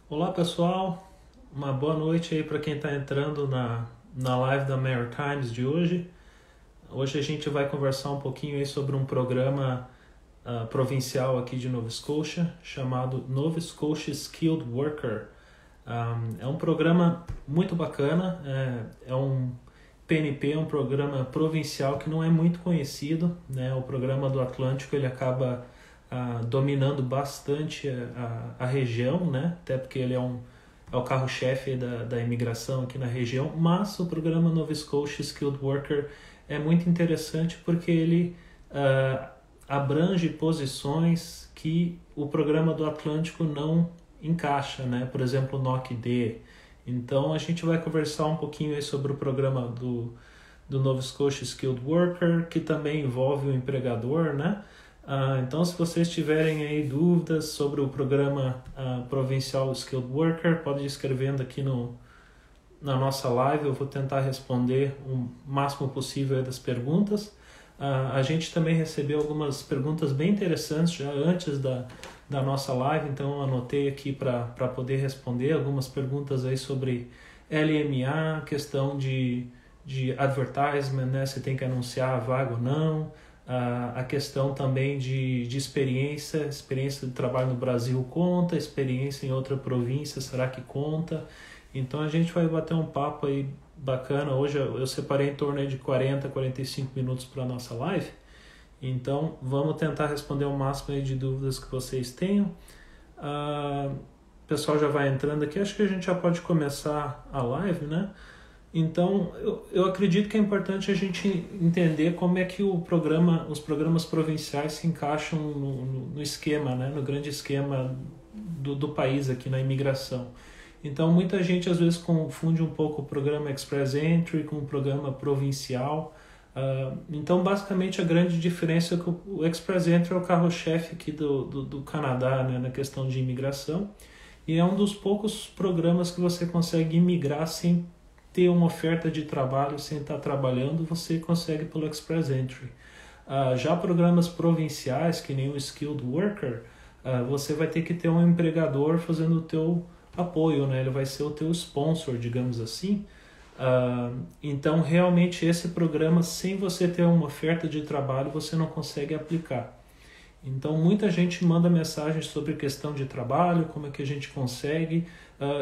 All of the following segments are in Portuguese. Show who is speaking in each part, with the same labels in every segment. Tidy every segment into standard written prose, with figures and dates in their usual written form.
Speaker 1: Olá pessoal, uma boa noite aí para quem está entrando na live da Maritimes de hoje. Hoje a gente vai conversar um pouquinho aí sobre um programa provincial aqui de Nova Scotia chamado Nova Scotia Skilled Worker. É um programa muito bacana, é um PNP, um programa provincial que não é muito conhecido, né? O programa do Atlântico ele acaba dominando bastante a região, né? Até porque ele é o carro-chefe da imigração aqui na região, mas o programa Nova Scotia Skilled Worker é muito interessante porque ele abrange posições que o programa do Atlântico não encaixa, né? Por exemplo, o NOC-D. Então a gente vai conversar um pouquinho aí sobre o programa do Nova Scotia Skilled Worker, que também envolve o empregador, né? Então, se vocês tiverem aí dúvidas sobre o programa provincial Skilled Worker, pode ir escrevendo aqui na nossa live. Eu vou tentar responder o máximo possível das perguntas. A gente também recebeu algumas perguntas bem interessantes já antes da nossa live, então eu anotei aqui para poder responder algumas perguntas aí sobre LMA, questão de advertisement, né? Se tem que anunciar a vaga ou não. A questão também de experiência de trabalho no Brasil conta, experiência em outra província, será que conta? Então a gente vai bater um papo aí bacana. Hoje eu separei em torno de 40, 45 minutos para a nossa live, então vamos tentar responder o máximo aí de dúvidas que vocês tenham. O pessoal já vai entrando aqui, acho que a gente já pode começar a live, né? Então, eu acredito que é importante a gente entender como é que os programas provinciais se encaixam no esquema, né? No grande esquema do país aqui na imigração. Então, muita gente às vezes confunde um pouco o programa Express Entry com o programa provincial. Então, basicamente, a grande diferença é que o Express Entry é o carro-chefe aqui do Canadá, né? Na questão de imigração. E é um dos poucos programas que você consegue imigrar sem ter uma oferta de trabalho, sem estar trabalhando, você consegue pelo Express Entry. Já programas provinciais, que nem o Skilled Worker, você vai ter que ter um empregador fazendo o teu apoio, né? Ele vai ser o teu sponsor, digamos assim. Então, realmente, esse programa, sem você ter uma oferta de trabalho, você não consegue aplicar. Então, muita gente manda mensagens sobre questão de trabalho, como é que a gente consegue.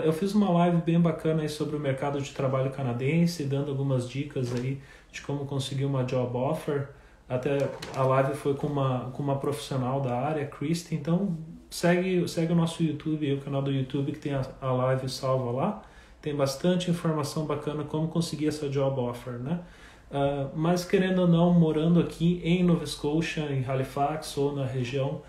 Speaker 1: Eu fiz uma live bem bacana aí sobre o mercado de trabalho canadense, dando algumas dicas aí de como conseguir uma job offer. Até a live foi com uma profissional da área, Christy. Então, segue o nosso YouTube, o canal do YouTube que tem a live salva lá. Tem bastante informação bacana como conseguir essa job offer, né? Mas querendo ou não, morando aqui em Nova Scotia, em Halifax ou na região,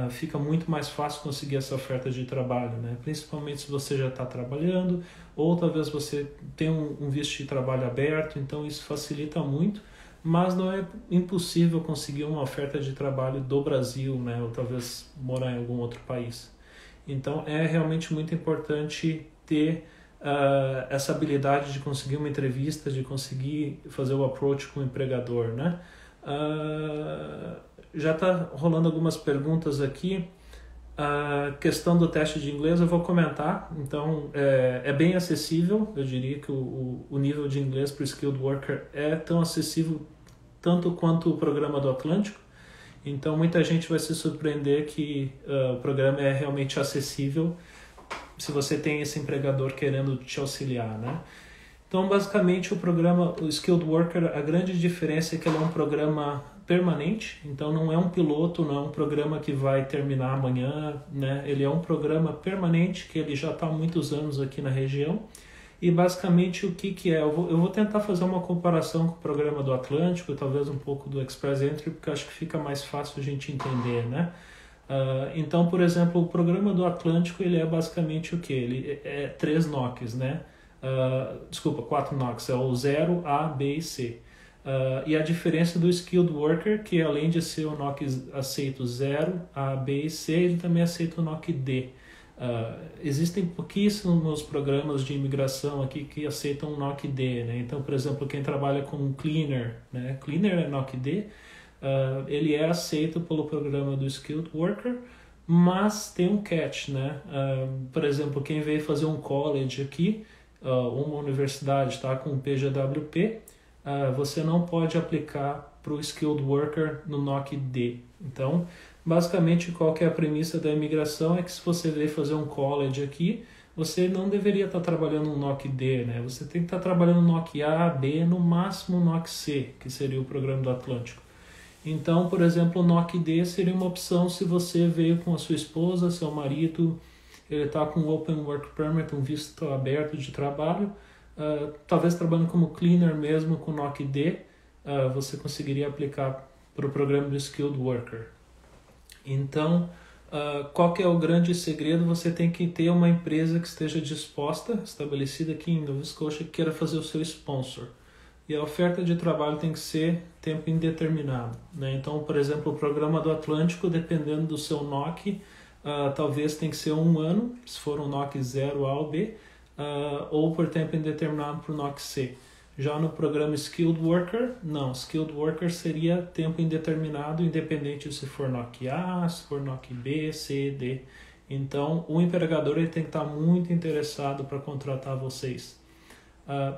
Speaker 1: fica muito mais fácil conseguir essa oferta de trabalho, né? Principalmente se você já está trabalhando ou talvez você tenha um visto de trabalho aberto, então isso facilita muito, mas não é impossível conseguir uma oferta de trabalho do Brasil, né? Ou talvez morar em algum outro país. Então é realmente muito importante ter essa habilidade de conseguir uma entrevista, de conseguir fazer o approach com o empregador, né? Já está rolando algumas perguntas aqui. A questão do teste de inglês eu vou comentar. Então, é bem acessível. Eu diria que o nível de inglês para o Skilled Worker é tão acessível tanto quanto o programa do Atlântico. Então, muita gente vai se surpreender que o programa é realmente acessível se você tem esse empregador querendo te auxiliar, né? Então, basicamente, o Skilled Worker, a grande diferença é que ele é um programa permanente, então não é um piloto, não é um programa que vai terminar amanhã, né? Ele é um programa permanente, que ele já está há muitos anos aqui na região. E, basicamente, o que é? Eu vou tentar fazer uma comparação com o programa do Atlântico, talvez um pouco do Express Entry, porque acho que fica mais fácil a gente entender, né? Então, por exemplo, o programa do Atlântico ele é basicamente o que? Ele é 3 NOCs, né? 4 NOCs, é o 0, A, B e C. E a diferença do Skilled Worker, que além de ser o NOC aceito 0, A, B e C, ele também aceita o NOC D. Existem pouquíssimos programas de imigração aqui que aceitam o NOC D, né? Então, por exemplo, quem trabalha com Cleaner, né? Cleaner é NOC D, ele é aceito pelo programa do Skilled Worker, mas tem um catch, né? Por exemplo, quem veio fazer um college aqui, uma universidade está com o PGWP, você não pode aplicar para o Skilled Worker no NOC-D. Então, basicamente, qual que é a premissa da imigração é que se você veio fazer um college aqui, você não deveria estar trabalhando no NOC-D, né? Você tem que estar trabalhando no NOC-A, B, no máximo no NOC-C, que seria o programa do Atlântico. Então, por exemplo, o NOC-D seria uma opção se você veio com a sua esposa, seu marido, ele está com Open Work Permit, um visto aberto de trabalho, talvez trabalhando como cleaner mesmo com NOC-D, você conseguiria aplicar para o programa do Skilled Worker. Então, qual que é o grande segredo? Você tem que ter uma empresa que esteja disposta, estabelecida aqui em Nova Scotia, que queira fazer o seu sponsor. E a oferta de trabalho tem que ser tempo indeterminado, né? Então, por exemplo, o programa do Atlântico, dependendo do seu NOC, talvez tem que ser 1 ano, se for um NOC 0 A ou B, ou por tempo indeterminado para o NOC C. Já no programa Skilled Worker, não. Skilled Worker seria tempo indeterminado, independente se for NOC A, se for NOC B, C, D. Então, o empregador ele tem que estar muito interessado para contratar vocês.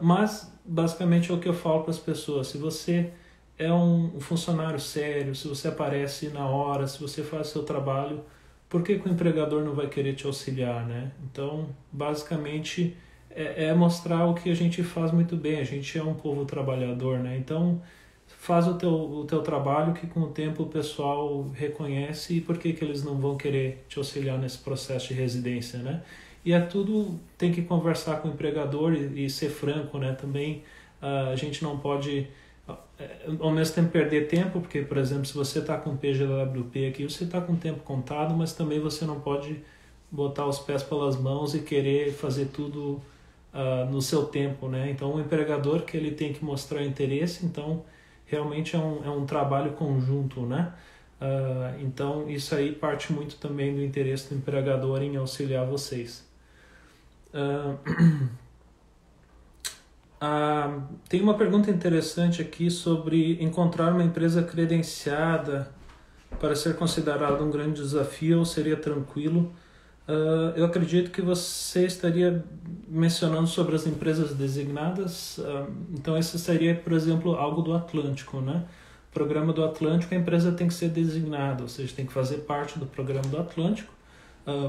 Speaker 1: Mas, basicamente, é o que eu falo para as pessoas. Se você é um funcionário sério, se você aparece na hora, se você faz seu trabalho, por que o empregador não vai querer te auxiliar, né? Então, basicamente, é mostrar o que a gente faz muito bem. A gente é um povo trabalhador, né? Então, faz o teu trabalho que com o tempo o pessoal reconhece, e por que eles não vão querer te auxiliar nesse processo de residência, né? E tudo tem que conversar com o empregador e ser franco, né? Também a gente não pode, ao mesmo tempo, perder tempo, porque, por exemplo, se você está com PGWP aqui, você está com tempo contado, mas também você não pode botar os pés pelas mãos e querer fazer tudo no seu tempo, né? Então, o empregador que ele tem que mostrar interesse, então, realmente é um trabalho conjunto, né? Então, isso aí parte muito também do interesse do empregador em auxiliar vocês. Tem uma pergunta interessante aqui sobre encontrar uma empresa credenciada para ser considerado um grande desafio ou seria tranquilo. Eu acredito que você estaria mencionando sobre as empresas designadas. Então, esse seria, por exemplo, algo do Atlântico, né? O programa do Atlântico, a empresa tem que ser designada, ou seja, tem que fazer parte do programa do Atlântico.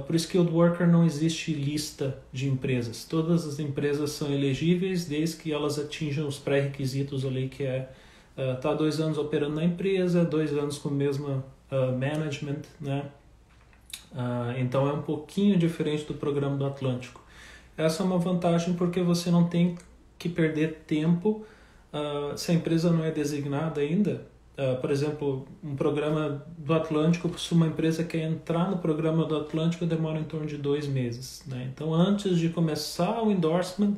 Speaker 1: Por Skilled Worker não existe lista de empresas. Todas as empresas são elegíveis desde que elas atinjam os pré-requisitos ali, que é estar 2 anos operando na empresa, 2 anos com o mesmo management, né? Então é um pouquinho diferente do programa do Atlântico. Essa é uma vantagem porque você não tem que perder tempo se a empresa não é designada ainda. Por exemplo, um programa do Atlântico, se uma empresa quer entrar no programa do Atlântico, demora em torno de 2 meses, né? Então, antes de começar o endorsement,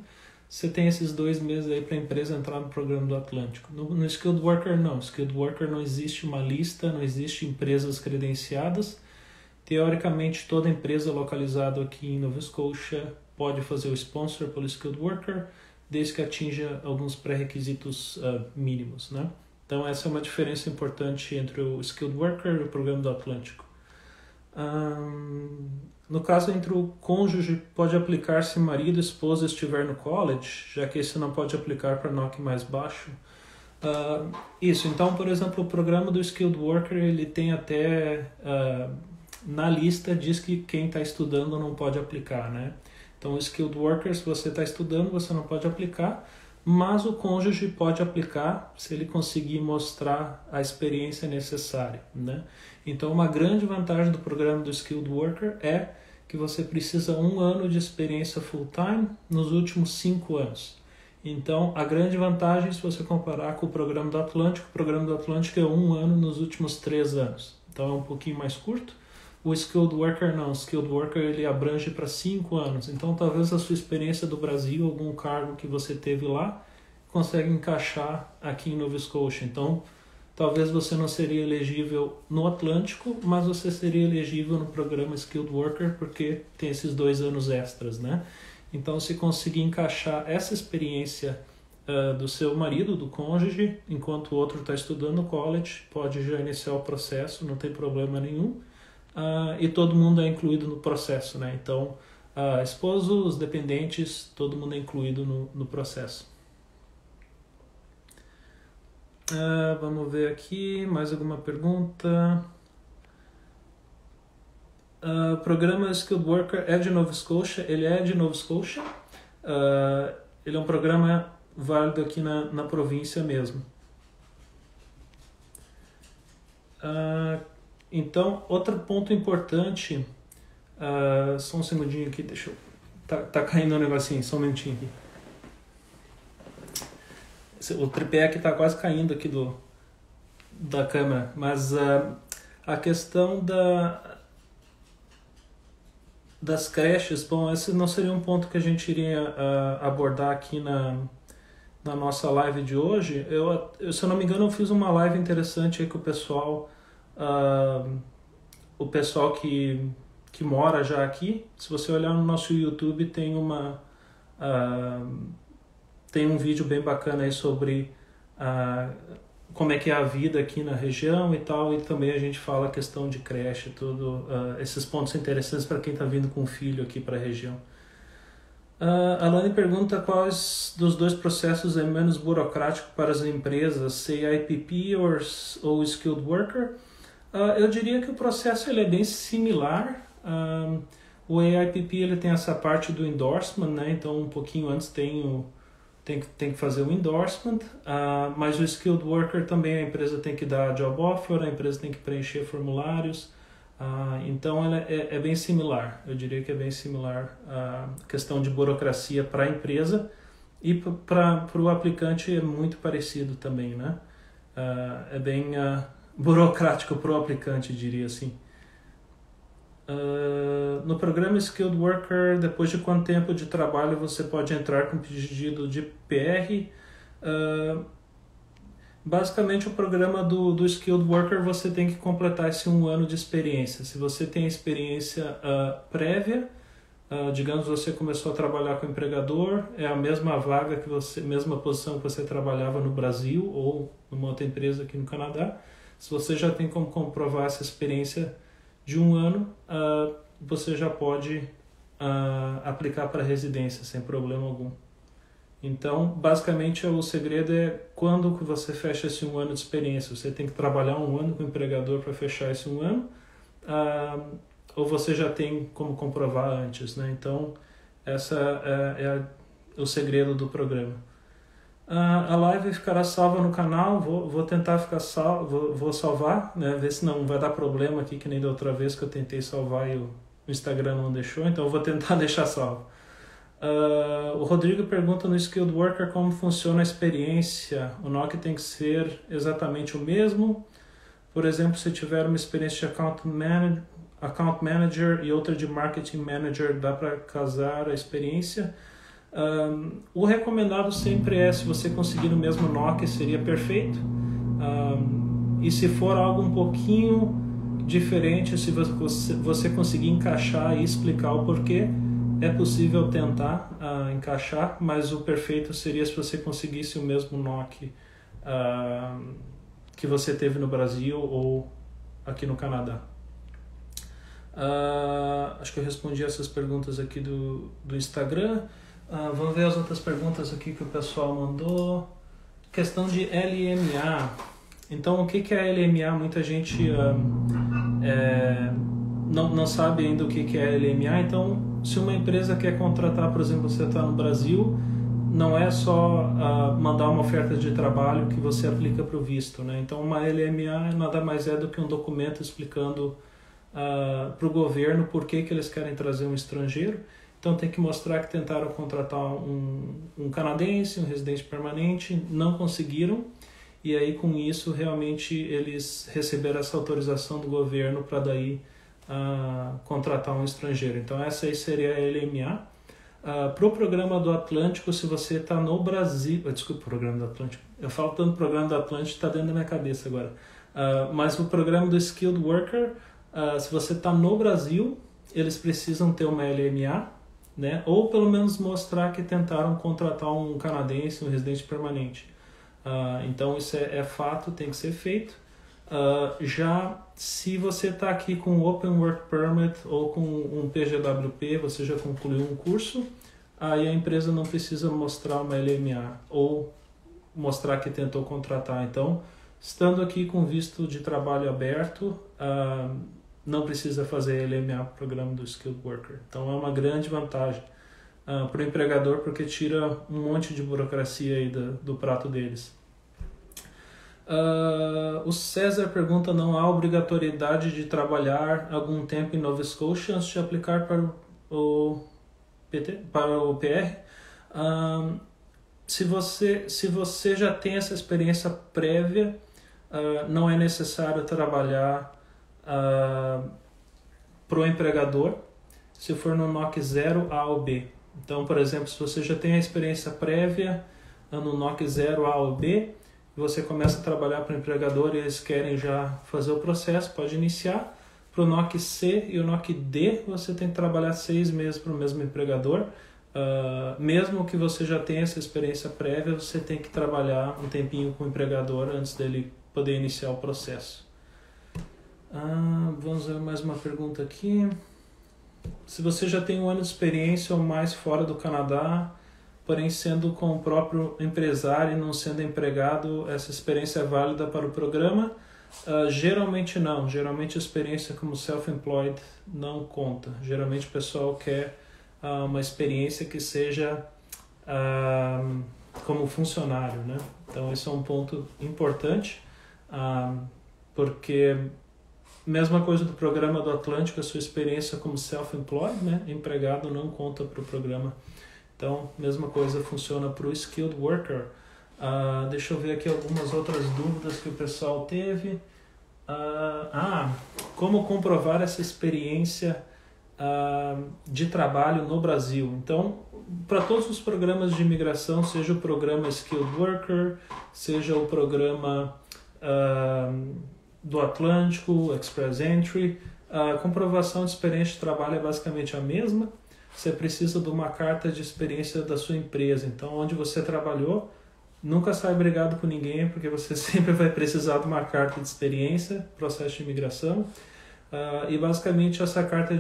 Speaker 1: você tem esses 2 meses aí para a empresa entrar no programa do Atlântico. No Skilled Worker, não. Skilled Worker não existe uma lista, não existe empresas credenciadas. Teoricamente, toda empresa localizada aqui em Nova Scotia pode fazer o sponsor pelo Skilled Worker, desde que atinja alguns pré-requisitos mínimos, né? Então, essa é uma diferença importante entre o Skilled Worker e o programa do Atlântico. No caso, entre o cônjuge, pode aplicar se marido e esposa estiver no college, já que esse não pode aplicar para NOC mais baixo. Isso, então, por exemplo, o programa do Skilled Worker, ele tem até, na lista, diz que quem está estudando não pode aplicar, né? Então, o Skilled Worker, se você está estudando, você não pode aplicar, mas o cônjuge pode aplicar se ele conseguir mostrar a experiência necessária, né? Então, uma grande vantagem do programa do Skilled Worker é que você precisa 1 ano de experiência full-time nos últimos 5 anos. Então, a grande vantagem, se você comparar com o programa do Atlântico é 1 ano nos últimos 3 anos. Então, é um pouquinho mais curto. O Skilled Worker não. O Skilled Worker ele abrange para 5 anos. Então, talvez a sua experiência do Brasil, algum cargo que você teve lá, consegue encaixar aqui em Nova Scotia. Então, talvez você não seria elegível no Atlântico, mas você seria elegível no programa Skilled Worker, porque tem esses 2 anos extras, né? Então, se conseguir encaixar essa experiência do seu marido, do cônjuge, enquanto o outro está estudando no college, pode já iniciar o processo, não tem problema nenhum. e todo mundo é incluído no processo, né? Então, esposo, os dependentes, todo mundo é incluído no processo. Vamos ver aqui, mais alguma pergunta? O programa Skilled Worker é de Nova Scotia, ele é de Nova Scotia, ele é um programa válido aqui na província mesmo. Então, outro ponto importante, só um segundinho aqui, deixa eu... Tá caindo um negocinho, só um minutinho aqui. O tripé aqui tá quase caindo aqui da câmera, mas a questão das creches, bom, esse não seria um ponto que a gente iria abordar aqui na nossa live de hoje. Eu, se eu não me engano, eu fiz uma live interessante aí com o pessoal que mora já aqui. Se você olhar no nosso YouTube, tem um vídeo bem bacana aí sobre como é que é a vida aqui na região e tal, e também a gente fala a questão de creche, tudo, esses pontos interessantes para quem está vindo com filho aqui para a região. A Lani pergunta quais dos dois processos é menos burocrático para as empresas, CIPP ou Skilled Worker. Eu diria que o processo ele é bem similar. O AIPP ele tem essa parte do endorsement, né? Então um pouquinho antes tem que fazer o endorsement, mas o Skilled Worker também a empresa tem que dar job offer, a empresa tem que preencher formulários, então ela é bem similar, eu diria que é bem similar a questão de burocracia para a empresa, e para o aplicante é muito parecido também, né? É bem burocrático para o aplicante, diria assim. No programa Skilled Worker, depois de quanto tempo de trabalho você pode entrar com pedido de PR? Basicamente, o programa do Skilled Worker, você tem que completar esse 1 ano de experiência. Se você tem experiência prévia, digamos você começou a trabalhar com o empregador, é a mesma vaga que você, mesma posição que você trabalhava no Brasil ou numa outra empresa aqui no Canadá. Se você já tem como comprovar essa experiência de 1 ano, você já pode aplicar para residência sem problema algum. Então, basicamente, o segredo é quando que você fecha esse 1 ano de experiência. Você tem que trabalhar 1 ano com o empregador para fechar esse 1 ano, ou você já tem como comprovar antes, né? Então, essa é o segredo do programa. A live ficará salva no canal, vou tentar ficar vou salvar, né? Ver se não vai dar problema aqui, que nem da outra vez que eu tentei salvar e o Instagram não deixou, então eu vou tentar deixar salvo. O Rodrigo pergunta no Skilled Worker como funciona a experiência. O NOC tem que ser exatamente o mesmo. Por exemplo, se tiver uma experiência de Account Manager e outra de Marketing Manager, dá para casar a experiência? O recomendado sempre é, se você conseguir o mesmo NOC, seria perfeito. E se for algo um pouquinho diferente, se você conseguir encaixar e explicar o porquê, é possível tentar encaixar, mas o perfeito seria se você conseguisse o mesmo NOC que você teve no Brasil ou aqui no Canadá. Acho que eu respondi essas perguntas aqui do Instagram. Vamos ver as outras perguntas aqui que o pessoal mandou. Questão de LMA. Então, o que é LMA? Muita gente não sabe ainda o que é LMA. Então, se uma empresa quer contratar, por exemplo, você está no Brasil, não é só mandar uma oferta de trabalho que você aplica para o visto, né? Então, uma LMA nada mais é do que um documento explicando para o governo por que eles querem trazer um estrangeiro. Então, tem que mostrar que tentaram contratar um canadense, um residente permanente, não conseguiram, e aí com isso realmente eles receberam essa autorização do governo para daí contratar um estrangeiro. Então essa aí seria a LMA. Para o programa do Atlântico, se você está no Brasil... Desculpa, o programa do Atlântico. Eu falo tanto programa do Atlântico, está dentro da minha cabeça agora. Mas o programa do Skilled Worker, se você está no Brasil, eles precisam ter uma LMA, né? Ou pelo menos mostrar que tentaram contratar um canadense, um residente permanente. Então isso é fato, tem que ser feito. Já se você está aqui com Open Work Permit ou com um PGWP, você já concluiu um curso, aí a empresa não precisa mostrar uma LMA ou mostrar que tentou contratar. Então, estando aqui com visto de trabalho aberto, não precisa fazer LMA para o programa do Skilled Worker. Então, é uma grande vantagem para o empregador, porque tira um monte de burocracia aí do prato deles. O César pergunta: não há obrigatoriedade de trabalhar algum tempo em Nova Scotia antes de aplicar para o PR? Se você já tem essa experiência prévia, não é necessário trabalhar para o empregador se for no NOC 0 A ou B. Então, por exemplo, se você já tem a experiência prévia no NOC 0 A ou B, você começa a trabalhar para o empregador e eles querem já fazer o processo, pode iniciar. Para o NOC C e o NOC D, você tem que trabalhar 6 meses para o mesmo empregador. Mesmo que você já tenha essa experiência prévia, você tem que trabalhar um tempinho com o empregador antes dele poder iniciar o processo. Vamos ver mais uma pergunta aqui. Se você já tem 1 ano de experiência ou mais fora do Canadá, porém sendo com o próprio empresário e não sendo empregado, essa experiência é válida para o programa? Geralmente não. Geralmente a experiência como self-employed não conta. Geralmente o pessoal quer uma experiência que seja como funcionário, né? Então esse é um ponto importante, porque mesma coisa do programa do Atlântico, a sua experiência como self-employed, né? Empregado não conta para o programa. Então, mesma coisa funciona para o Skilled Worker. Deixa eu ver aqui algumas outras dúvidas que o pessoal teve. Como comprovar essa experiência de trabalho no Brasil? Então, para todos os programas de imigração, seja o programa Skilled Worker, seja o programa do Atlântico, Express Entry, a comprovação de experiência de trabalho é basicamente a mesma. Você precisa de uma carta de experiência da sua empresa. Então, onde você trabalhou, nunca sai brigado com ninguém, porque você sempre vai precisar de uma carta de experiência, processo de imigração. E basicamente essa carta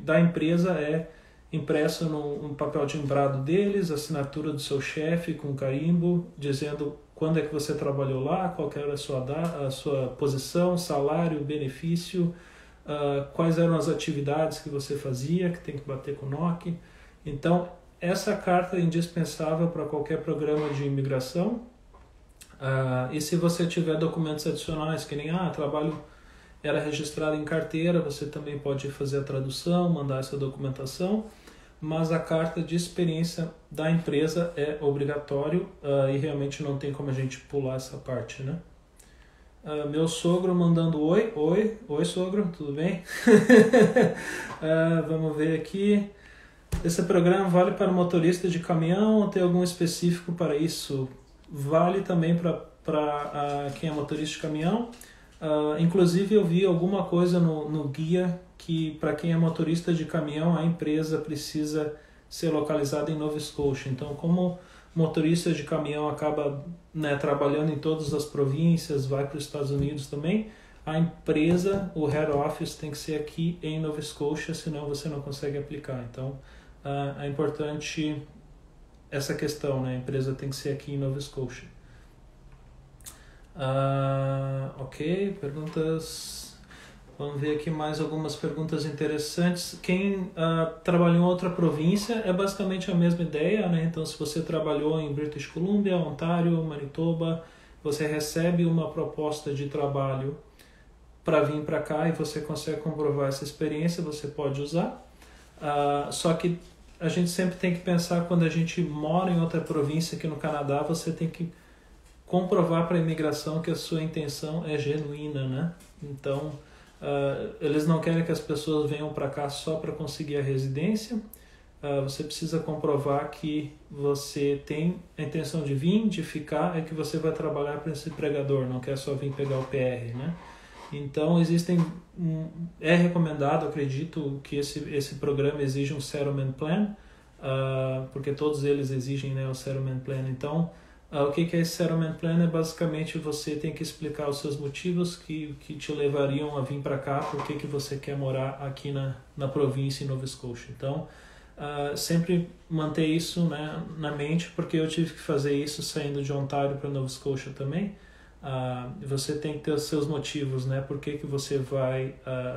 Speaker 1: da empresa é impressa num papel timbrado deles, assinatura do seu chefe com carimbo, dizendo quando é que você trabalhou lá, qual era a sua posição, salário, benefício, quais eram as atividades que você fazia, que tem que bater com o NOC. Então, essa carta é indispensável para qualquer programa de imigração. E se você tiver documentos adicionais, que nem trabalho era registrado em carteira, você também pode fazer a tradução, mandar essa documentação, mas a carta de experiência da empresa é obrigatório e realmente não tem como a gente pular essa parte, né? Meu sogro mandando oi sogro, tudo bem? Vamos ver aqui. Esse programa vale para motorista de caminhão ou tem algum específico para isso? Vale também para quem é motorista de caminhão. Inclusive eu vi alguma coisa no guia que para quem é motorista de caminhão a empresa precisa ser localizada em Nova Scotia. Então, como motorista de caminhão acaba trabalhando em todas as províncias, vai para os Estados Unidos também, a empresa, o head office tem que ser aqui em Nova Scotia, senão você não consegue aplicar. Então, é importante essa questão, né? A empresa tem que ser aqui em Nova Scotia. Ok, perguntas. Vamos ver aqui mais algumas perguntas interessantes. Quem trabalhou em outra província é basicamente a mesma ideia, né? Então, se você trabalhou em British Columbia, Ontário, Manitoba, você recebe uma proposta de trabalho para vir para cá e você consegue comprovar essa experiência, você pode usar. Só que a gente sempre tem que pensar, quando a gente mora em outra província aqui no Canadá, você tem que comprovar para a imigração que a sua intenção é genuína, né? Então, eles não querem que as pessoas venham para cá só para conseguir a residência. Você precisa comprovar que você tem a intenção de vir, de ficar, e que você vai trabalhar para esse empregador, não quer só vir pegar o PR, né? Então, é recomendado, acredito, que esse programa exige um Settlement Plan, porque todos eles exigem, né, o Settlement Plan. Então, O que é esse settlement plan? É basicamente você tem que explicar os seus motivos que te levariam a vir para cá, por que você quer morar aqui na província em Nova Scotia. Então, sempre manter isso, né, na mente, porque eu tive que fazer isso saindo de Ontário para Nova Scotia também. Você tem que ter os seus motivos, né, por que você vai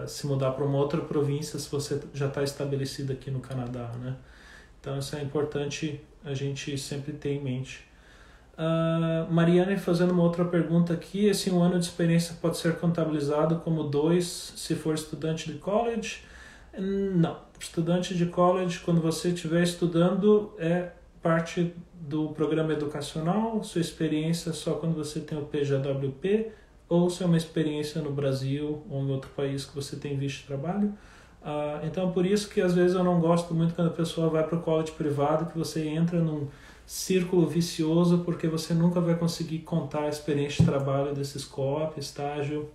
Speaker 1: se mudar para uma outra província se você já está estabelecido aqui no Canadá, né? Então isso é importante a gente sempre ter em mente. Mariane fazendo uma outra pergunta aqui: esse 1 ano de experiência pode ser contabilizado como 2 se for estudante de college? Não. Estudante de college, quando você estiver estudando, é parte do programa educacional. Sua experiência é só quando você tem o PJWP, ou se é uma experiência no Brasil ou em outro país que você tem visto de trabalho. Então, por isso que às vezes eu não gosto muito quando a pessoa vai para o college privado, que você entra num círculo vicioso, porque você nunca vai conseguir contar a experiência de trabalho desses co-op, estágio.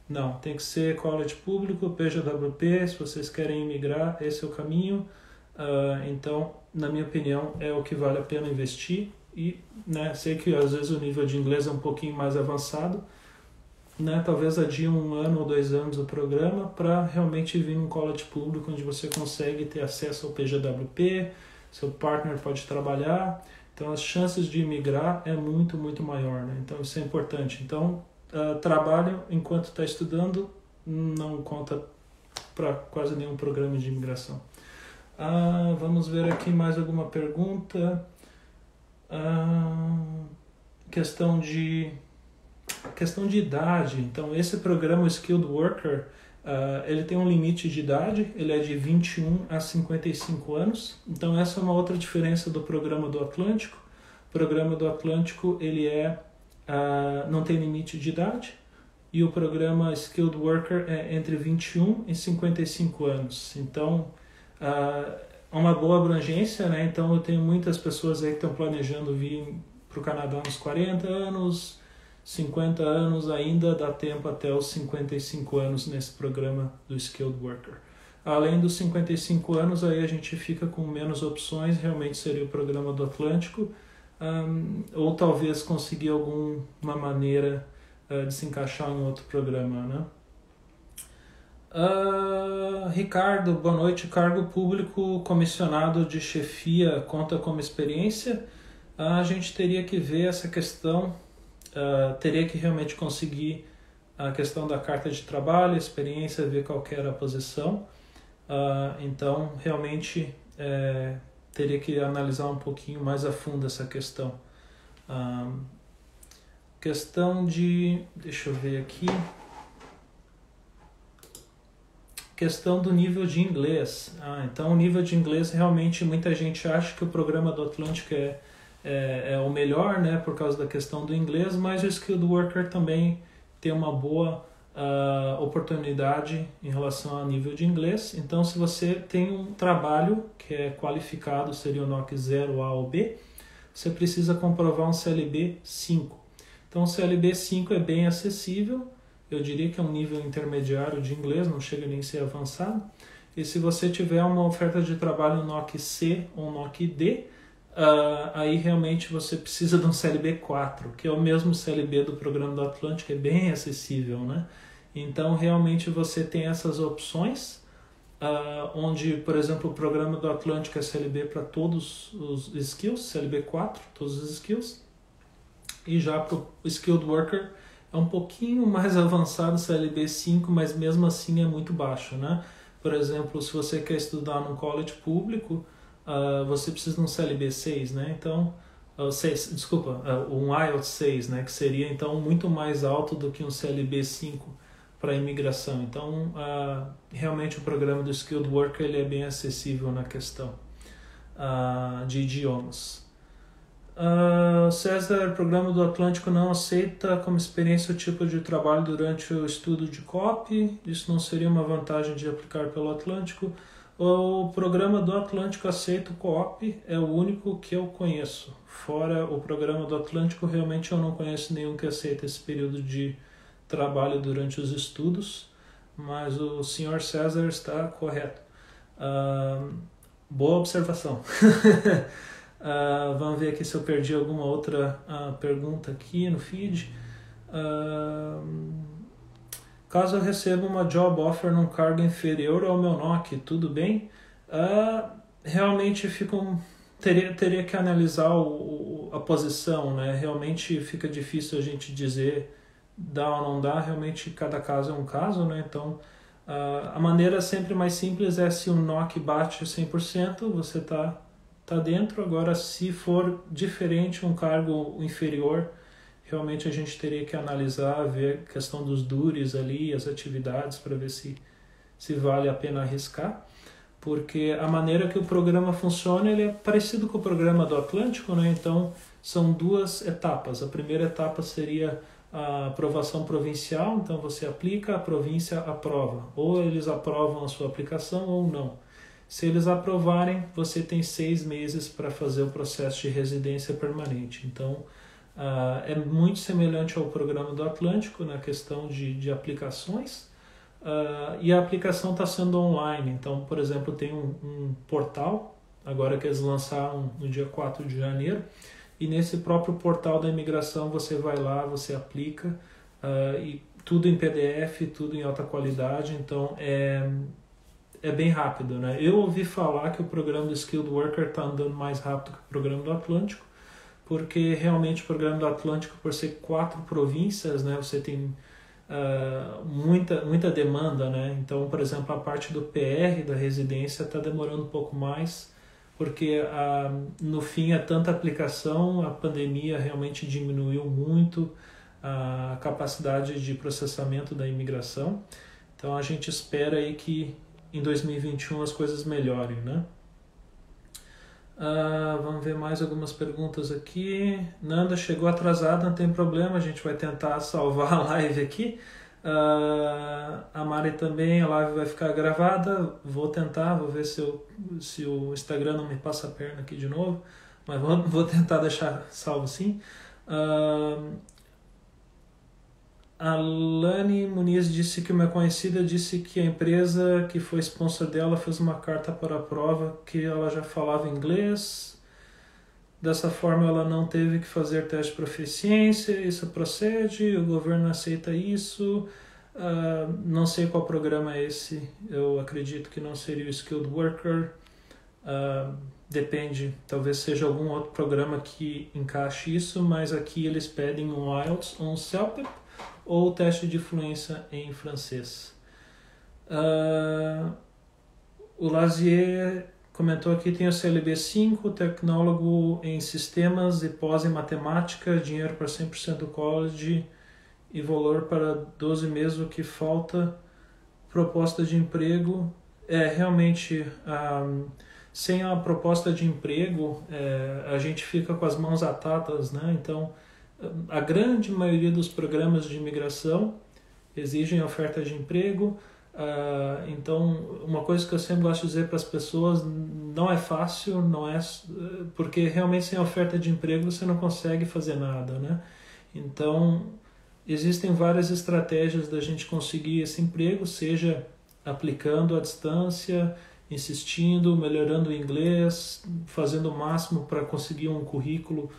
Speaker 1: Não, tem que ser college público, PJWP, se vocês querem imigrar, esse é o caminho. Então, na minha opinião, é o que vale a pena investir. E, né, sei que às vezes o nível de inglês é um pouquinho mais avançado, né, talvez adie 1 ano ou 2 anos o programa para realmente vir num college público onde você consegue ter acesso ao PJWP, seu partner pode trabalhar, então as chances de imigrar é muito, muito maior, né? Então isso é importante. Então, trabalho enquanto está estudando não conta para quase nenhum programa de imigração. Vamos ver aqui mais alguma pergunta. Questão de idade. Então esse programa, o Skilled Worker, ele tem um limite de idade, ele é de 21 a 55 anos. Então essa é uma outra diferença do programa do Atlântico. O programa do Atlântico ele não tem limite de idade, e o programa Skilled Worker é entre 21 e 55 anos. Então é uma boa abrangência, né? Então eu tenho muitas pessoas aí que estão planejando vir para o Canadá nos 40 anos, 50 anos, ainda dá tempo até os 55 anos nesse programa do Skilled Worker. Além dos 55 anos, aí a gente fica com menos opções, realmente seria o programa do Atlântico, ou talvez conseguir alguma maneira de se encaixar em outro programa, né? Ricardo, boa noite. Cargo público comissionado de chefia conta como experiência? A gente teria que ver essa questão. Teria que realmente conseguir a questão da carta de trabalho, experiência, ver qual que era a posição. Então, realmente, teria que analisar um pouquinho mais a fundo essa questão. Questão de... Deixa eu ver aqui. Questão do nível de inglês. Então, o nível de inglês, realmente, muita gente acha que o programa do Atlântico é o melhor, né, por causa da questão do inglês, mas o Skilled Worker também tem uma boa oportunidade em relação ao nível de inglês. Então, se você tem um trabalho que é qualificado, seria o NOC 0A ou B, você precisa comprovar um CLB 5. Então, o CLB 5 é bem acessível, eu diria que é um nível intermediário de inglês, não chega nem a ser avançado. E se você tiver uma oferta de trabalho NOC C ou NOC D, aí realmente você precisa de um CLB 4, que é o mesmo CLB do programa do Atlântico, é bem acessível, né? Então realmente você tem essas opções, onde, por exemplo, o programa do Atlântico é CLB para todos os skills, CLB 4, todos os skills, e já para o Skilled Worker é um pouquinho mais avançado, CLB 5, mas mesmo assim é muito baixo, né? Por exemplo, se você quer estudar num college público, você precisa de um CLB 6, né? Então, um IELTS 6, né? Que seria então muito mais alto do que um CLB 5 para imigração. Então, realmente o programa do Skilled Worker ele é bem acessível na questão de idiomas. César, o programa do Atlântico não aceita como experiência o tipo de trabalho durante o estudo de COP. Isso não seria uma vantagem de aplicar pelo Atlântico? O programa do Atlântico aceita o co-op, é o único que eu conheço. Fora o programa do Atlântico, realmente eu não conheço nenhum que aceita esse período de trabalho durante os estudos, mas o senhor César está correto. Boa observação. Vamos ver aqui se eu perdi alguma outra pergunta aqui no feed. Caso eu receba uma job offer num cargo inferior ao meu NOC, tudo bem? Realmente teria que analisar a posição, né? Realmente fica difícil a gente dizer dá ou não dá, realmente cada caso é um caso, né? Então, a maneira sempre mais simples é se o NOC bate 100%, você tá dentro. Agora, se for diferente, um cargo inferior, realmente a gente teria que analisar, ver a questão dos duties ali, as atividades, para ver se vale a pena arriscar. Porque a maneira que o programa funciona, ele é parecido com o programa do Atlântico, né? Então, são 2 etapas. A primeira etapa seria a aprovação provincial, então você aplica, a província aprova. Ou eles aprovam a sua aplicação ou não. Se eles aprovarem, você tem 6 meses para fazer o processo de residência permanente. Então, é muito semelhante ao programa do Atlântico na questão de aplicações. E a aplicação está sendo online. Então, por exemplo, tem um portal, agora que eles lançaram no dia 4 de janeiro, e nesse próprio portal da imigração você vai lá, você aplica, e tudo em PDF, tudo em alta qualidade, então é bem rápido, né? Eu ouvi falar que o programa do Skilled Worker está andando mais rápido que o programa do Atlântico, porque realmente o programa do Atlântico, por ser 4 províncias, né, você tem muita demanda, né? Então, por exemplo, a parte do PR, da residência, está demorando um pouco mais, porque no fim é tanta aplicação, a pandemia realmente diminuiu muito a capacidade de processamento da imigração. Então a gente espera aí que em 2021 as coisas melhorem, né? Vamos ver mais algumas perguntas aqui. Nanda, chegou atrasada, não tem problema, a gente vai tentar salvar a live aqui. A Mari também, a live vai ficar gravada. Vou tentar, vou ver se o Instagram não me passa a perna aqui de novo, mas vou tentar deixar salvo sim. A Lani Muniz disse que uma conhecida disse que a empresa que foi sponsor dela fez uma carta para a prova que ela já falava inglês. Dessa forma ela não teve que fazer teste de proficiência. Isso procede? O governo aceita isso? Não sei qual programa é esse. Eu acredito que não seria o Skilled Worker. Depende, talvez seja algum outro programa que encaixe isso, mas aqui eles pedem um IELTS ou um CELPIP ou teste de fluência em francês. O Lazier comentou aqui, tem o CLB 5, tecnólogo em sistemas e pós em matemática, dinheiro para 100% do college e valor para 12 meses, o que falta, proposta de emprego. Realmente, sem a proposta de emprego, a gente fica com as mãos atadas, né? Então, a grande maioria dos programas de imigração exigem oferta de emprego. Então, uma coisa que eu sempre gosto de dizer para as pessoas, não é fácil, não é, porque realmente sem oferta de emprego você não consegue fazer nada, né? Então, existem várias estratégias da gente conseguir esse emprego, seja aplicando à distância, insistindo, melhorando o inglês, fazendo o máximo para conseguir um currículo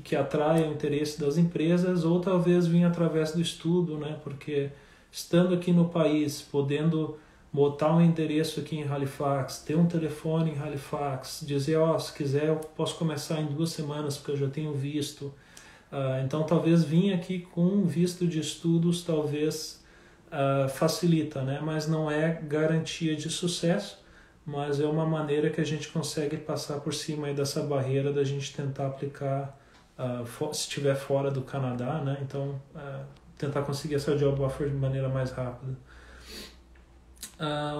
Speaker 1: que atraia o interesse das empresas, ou talvez vir através do estudo, né? Porque estando aqui no país, podendo botar um endereço aqui em Halifax, ter um telefone em Halifax, dizer, se quiser eu posso começar em 2 semanas porque eu já tenho visto. Então talvez vir aqui com um visto de estudos talvez facilita, né? Mas não é garantia de sucesso, mas é uma maneira que a gente consegue passar por cima aí dessa barreira da gente tentar aplicar se estiver fora do Canadá, né? Então tentar conseguir essa job offer de maneira mais rápida.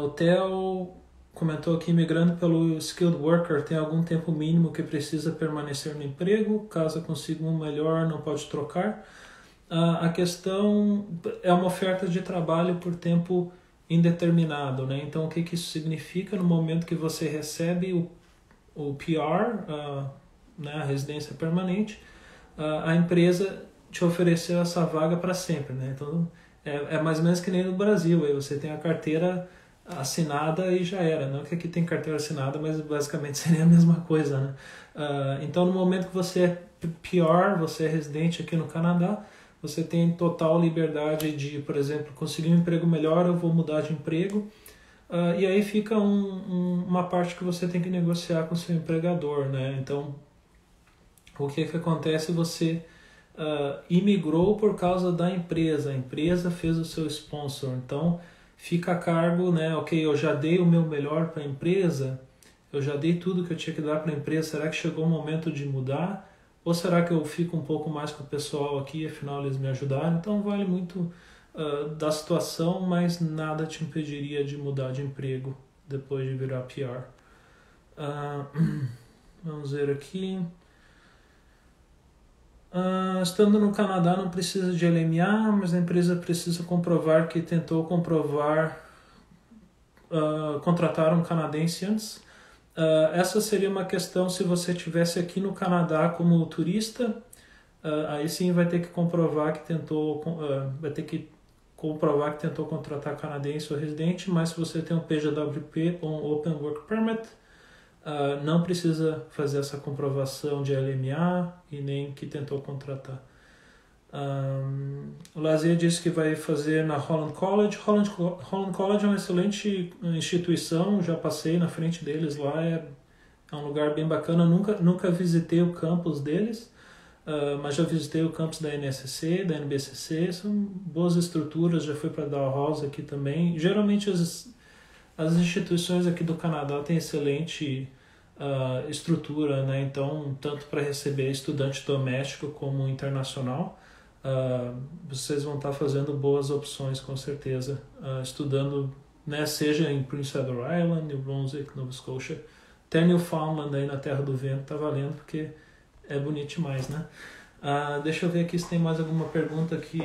Speaker 1: O Theo comentou aqui, migrando pelo Skilled Worker, tem algum tempo mínimo que precisa permanecer no emprego, caso consiga um melhor, não pode trocar. A questão é uma oferta de trabalho por tempo indeterminado, né? Então o que isso significa? No momento que você recebe o PR, né, a residência permanente, a empresa te ofereceu essa vaga para sempre, né? Então é mais ou menos que nem no Brasil, aí você tem a carteira assinada e já era. Não que aqui tem carteira assinada, mas basicamente seria a mesma coisa, né? Então, no momento que você é PR, você é residente aqui no Canadá, você tem total liberdade de, por exemplo, conseguir um emprego melhor, eu vou mudar de emprego. E aí fica uma parte que você tem que negociar com o seu empregador, né? Então, o que acontece? Você imigrou por causa da empresa, a empresa fez o seu sponsor, então fica a cargo, né? Ok, eu já dei o meu melhor para a empresa, eu já dei tudo que eu tinha que dar para a empresa, será que chegou o momento de mudar? Ou será que eu fico um pouco mais com o pessoal aqui, afinal eles me ajudaram? Então vale muito da situação, mas nada te impediria de mudar de emprego depois de virar PR. Vamos ver aqui. Estando no Canadá não precisa de LMA, mas a empresa precisa comprovar que tentou contratar um canadense antes. Essa seria uma questão se você estivesse aqui no Canadá como turista, aí sim vai ter que comprovar que tentou contratar canadense ou residente, mas se você tem um PJWP ou um Open Work Permit, não precisa fazer essa comprovação de LMA e nem que tentou contratar. O Lazier disse que vai fazer na Holland College. Holland College é uma excelente instituição, já passei na frente deles lá, é um lugar bem bacana. Nunca visitei o campus deles, mas já visitei o campus da NSC, da NBCC, são boas estruturas, já fui para Dalhousie aqui também. Geralmente as instituições aqui do Canadá têm excelente estrutura, né? Então, tanto para receber estudante doméstico como internacional, vocês vão estar fazendo boas opções com certeza, estudando, né, seja em Prince Edward Island, New Brunswick, Nova Scotia, até Newfoundland aí na Terra do Vento, tá valendo porque é bonito demais, né? Deixa eu ver aqui se tem mais alguma pergunta que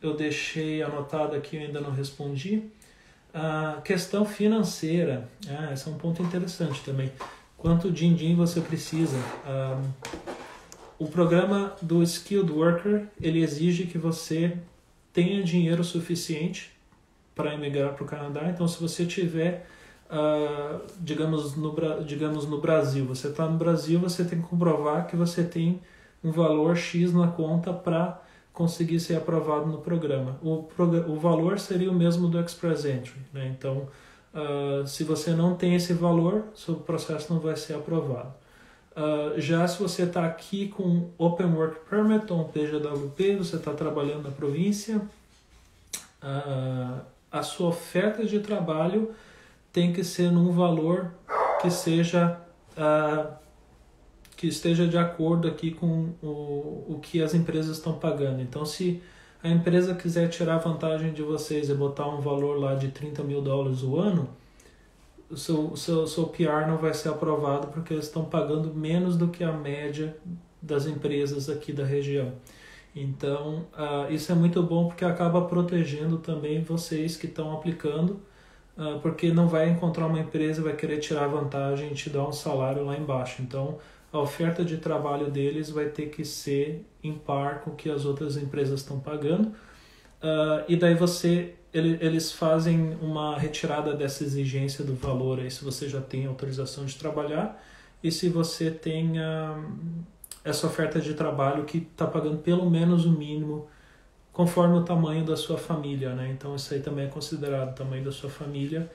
Speaker 1: eu deixei anotada aqui e ainda não respondi. Questão financeira, esse é um ponto interessante também. Quanto din-din você precisa? O programa do Skilled Worker, ele exige que você tenha dinheiro suficiente para emigrar para o Canadá. Então, se você tiver, digamos no Brasil, você está no Brasil, você tem que comprovar que você tem um valor X na conta para conseguir ser aprovado no programa. O valor seria o mesmo do Express Entry, né? Então, se você não tem esse valor, seu processo não vai ser aprovado. Já se você está aqui com Open Work Permit ou um PJWP, você está trabalhando na província, a sua oferta de trabalho tem que ser num valor que esteja de acordo aqui com o que as empresas estão pagando. Então, se a empresa quiser tirar vantagem de vocês e botar um valor lá de $30,000 o ano, o seu PR não vai ser aprovado porque eles estão pagando menos do que a média das empresas aqui da região. Então, isso é muito bom porque acaba protegendo também vocês que estão aplicando, porque não vai encontrar uma empresa e vai querer tirar vantagem e te dar um salário lá embaixo. Então, a oferta de trabalho deles vai ter que ser em par com o que as outras empresas estão pagando. E daí eles fazem uma retirada dessa exigência do valor aí, se você já tem autorização de trabalhar e se você tem essa oferta de trabalho que está pagando pelo menos o mínimo conforme o tamanho da sua família, né? Então isso aí também é considerado o tamanho da sua família,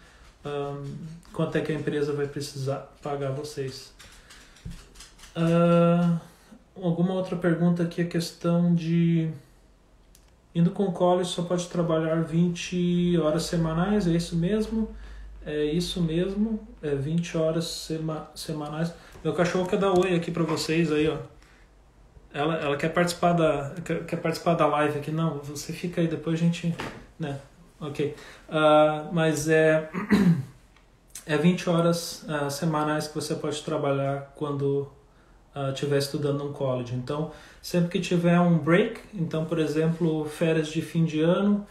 Speaker 1: quanto é que a empresa vai precisar pagar vocês. Alguma outra pergunta aqui, a questão de indo com o college só pode trabalhar 20 horas semanais, é isso mesmo? É isso mesmo, 20 horas semanais. Meu cachorro quer dar oi aqui pra vocês aí, ó. Ela quer participar da live aqui. Não, você fica aí, depois a gente, né? Ok. Mas é 20 horas semanais que você pode trabalhar quando estiver estudando no college. Então, sempre que tiver um break, então, por exemplo, férias de fim de ano,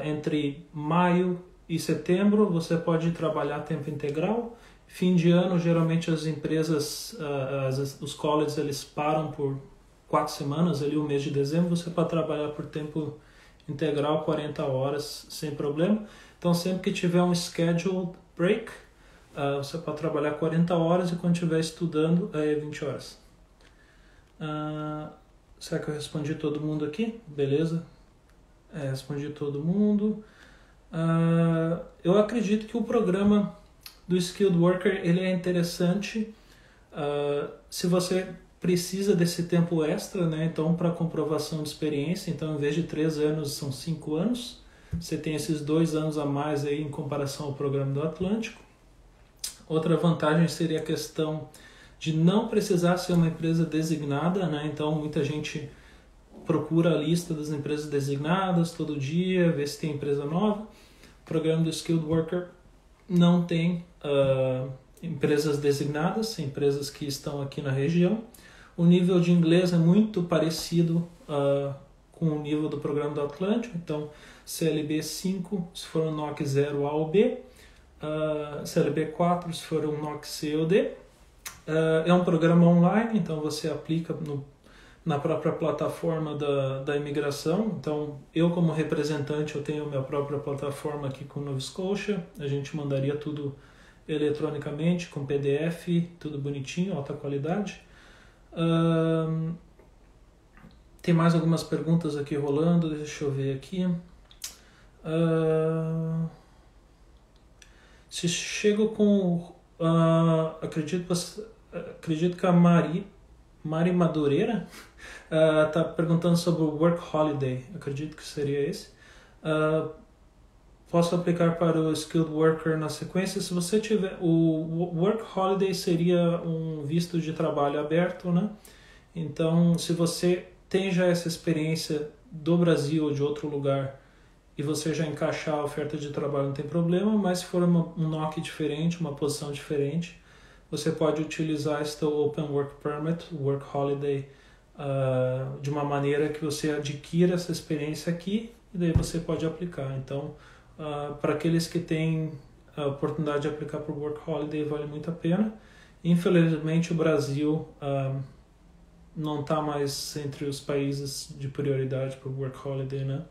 Speaker 1: entre maio e setembro, você pode trabalhar tempo integral. Fim de ano, geralmente as empresas, os colleges, eles param por 4 semanas, ali o mês de dezembro, você pode trabalhar por tempo integral 40 horas sem problema. Então sempre que tiver um scheduled break, você pode trabalhar 40 horas e quando estiver estudando é 20 horas. Será que eu respondi todo mundo aqui? Beleza? Respondi todo mundo. Eu acredito que o programa do Skilled Worker ele é interessante se você precisa desse tempo extra, né? Então, para comprovação de experiência, então, em vez de 3 anos, são 5 anos. Você tem esses 2 anos a mais aí em comparação ao programa do Atlântico. Outra vantagem seria a questão de não precisar ser uma empresa designada, né? Então, muita gente procura a lista das empresas designadas todo dia, vê se tem empresa nova. O programa do Skilled Worker não tem empresas designadas, empresas que estão aqui na região. O nível de inglês é muito parecido com o nível do programa do Atlântico, então CLB 5 se for um NOC 0 A ou B, CLB 4 se for um NOC C ou D. É um programa online, então você aplica na própria plataforma da imigração. Então eu como representante eu tenho a minha própria plataforma aqui com Nova Scotia, a gente mandaria tudo eletronicamente, com PDF, tudo bonitinho, alta qualidade. Tem mais algumas perguntas aqui rolando, deixa eu ver aqui. Se chego com... acredito que a Mari Madureira está perguntando sobre o Work Holiday, acredito que seria esse. Posso aplicar para o Skilled Worker na sequência? Se você tiver... O Work Holiday seria um visto de trabalho aberto, né? Então, se você tem já essa experiência do Brasil ou de outro lugar e você já encaixar a oferta de trabalho, não tem problema, mas se for um NOC diferente, uma posição diferente, você pode utilizar este Open Work Permit, Work Holiday, de uma maneira que você adquira essa experiência aqui e daí você pode aplicar. Então, para aqueles que têm a oportunidade de aplicar para o Work Holiday, vale muito a pena. Infelizmente, o Brasil não está mais entre os países de prioridade para o Work Holiday, né?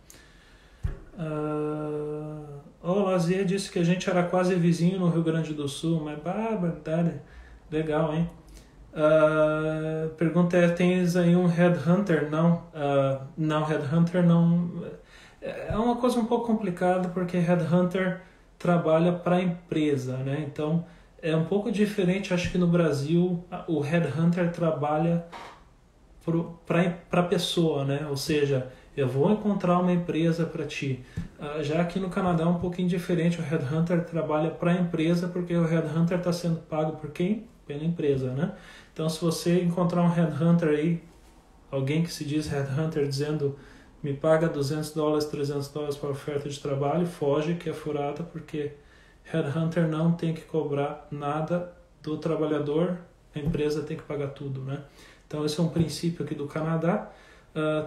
Speaker 1: O Lazier disse que a gente era quase vizinho no Rio Grande do Sul, mas verdade, legal, hein? Pergunta é, tens aí um Headhunter? Não, Headhunter não... É uma coisa um pouco complicada porque Headhunter trabalha para a empresa, né? Então é um pouco diferente, acho que no Brasil o Headhunter trabalha para a pessoa, né? Ou seja, eu vou encontrar uma empresa para ti. Já aqui no Canadá é um pouquinho diferente, o Headhunter trabalha para a empresa porque o Headhunter está sendo pago por quem? Pela empresa, né? Então se você encontrar um Headhunter aí, alguém que se diz Headhunter dizendo me paga $200, $300 para oferta de trabalho, foge que é furada, porque Headhunter não tem que cobrar nada do trabalhador, a empresa tem que pagar tudo, né? Então esse é um princípio aqui do Canadá,